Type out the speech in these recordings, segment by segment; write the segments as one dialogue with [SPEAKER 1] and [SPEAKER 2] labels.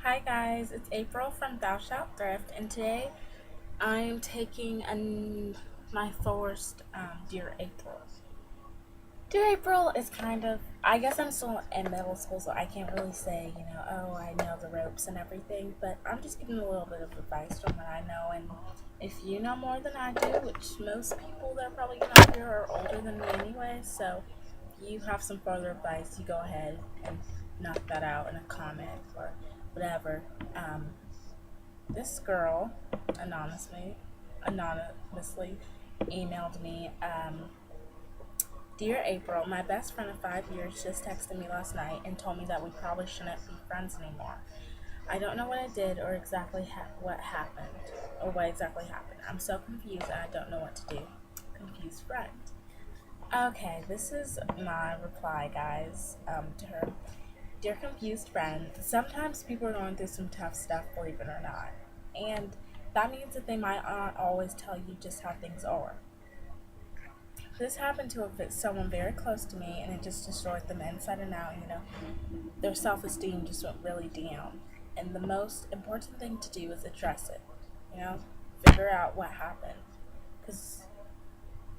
[SPEAKER 1] Hi guys, it's April from Thou Shalt Thrift, and today I'm taking my first Dear April. Dear April is I guess I'm still in middle school, so I can't really say, oh, I know the ropes and everything, but I'm just giving a little bit of advice from what I know. And if you know more than I do, which most people that are probably not here are older than me anyway, so if you have some further advice, you go ahead and knock that out in a comment or whatever. Um, this girl anonymously emailed me. Dear April, my best friend of 5 years just texted me last night and told me that we probably shouldn't be friends anymore. I don't know what I did or what exactly happened. I'm so confused and I don't know what to do. Confused friend. Okay, this is my reply, guys, to her. Dear confused friend, sometimes people are going through some tough stuff, believe it or not. And that means that they might not always tell you just how things are. This happened to someone very close to me, and it just destroyed them inside and out. Their self esteem just went really down. And the most important thing to do is address it. You know, figure out what happened. Because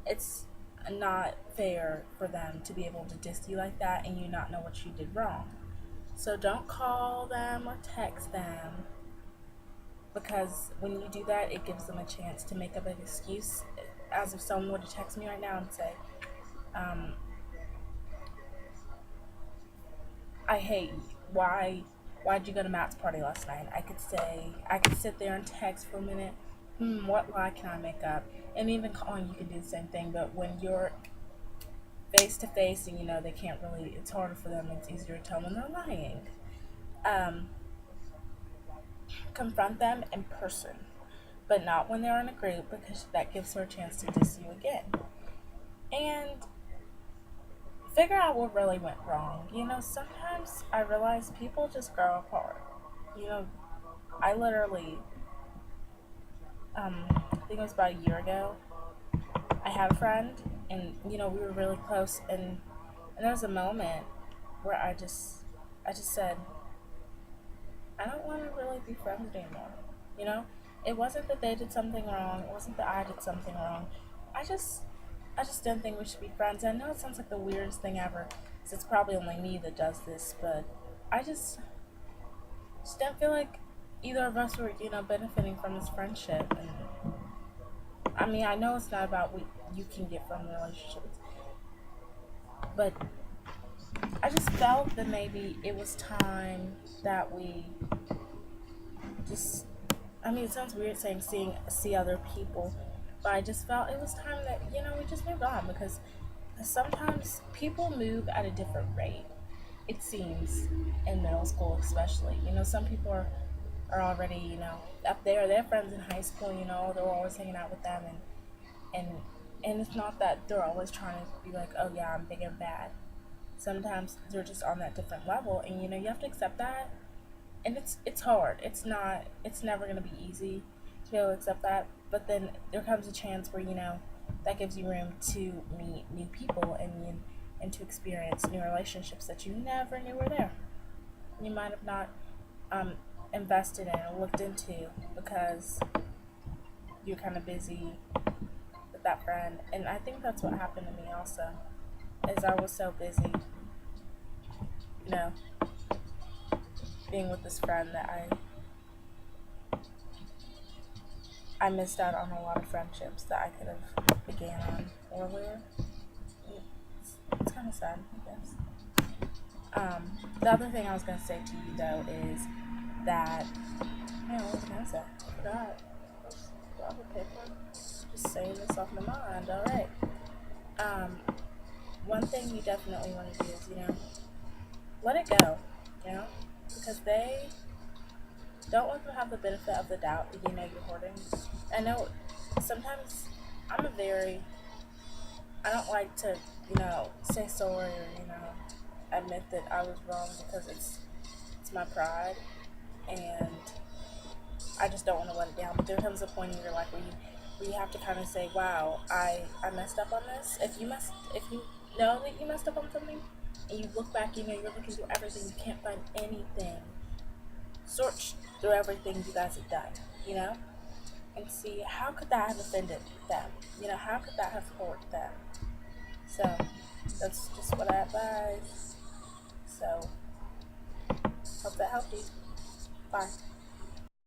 [SPEAKER 1] it's not fair for them to be able to diss you like that and you not know what you did wrong. So don't call them or text them because when you do that, it gives them a chance to make up an excuse. As if someone were to text me right now and say, um, I hate you. Why'd you go to Matt's party last night? I could sit there and text for a minute. What lie can I make up? And even calling, you can do the same thing. But when you're face to face and they can't really, it's harder for them. It's easier to tell when they're lying. Um, Confront them in person, but not when they're in a group because that gives her a chance to diss you again. And figure out what really went wrong. Sometimes I realize people just grow apart. You know, I literally, I think it was about a year ago, I had a friend and, we were really close and there was a moment where I just said, I don't want to really be friends anymore. You know, it wasn't that they did something wrong. It wasn't that I did something wrong. I just, I just didn't think we should be friends. I know it sounds like the weirdest thing ever, because it's probably only me that does this, but I just didn't feel like either of us were, benefiting from this friendship. And I mean, I know it's not about what you can get from the relationship, but I just felt that maybe it was time that we just, I mean, it sounds weird saying see other people, but I just felt it was time that we just moved on because sometimes people move at a different rate. It seems in middle school, especially. Some people are already up there. They're friends in high school. They're always hanging out with them, and and it's not that they're always trying to be like, oh yeah, I'm big and bad. Sometimes they're just on that different level, and you have to accept that, and it's hard. It's never going to be easy to be able to accept that. But then there comes a chance where that gives you room to meet new people and to experience new relationships that you never knew were there. You might have not um, invested in or looked into because you're kind of busy with that friend. And I think that's what happened to me also. Is I was so busy, you know, being with this friend that I missed out on a lot of friendships that I could have began on earlier. It's kind of sad, I guess. The other thing I was gonna say to you though is that what was I gonna say? I forgot. Grab a paper. Just saying this off my mind. All right. Um, One thing you definitely want to do is let it go. Because they don't let them have the benefit of the doubt that you're hoarding. I know sometimes I'm a very I don't like to, say sorry or, admit that I was wrong because it's my pride and I just don't want to let it down. But there comes a point in your life where you have to kind of say, wow, I messed up on this. If you know that you messed up on something and you look back, you're looking through everything, you can't find anything search through everything you guys have done, you know, and see how could that have offended them, how could that have hurt them. So that's just what I advise. So hope that helped you. Bye.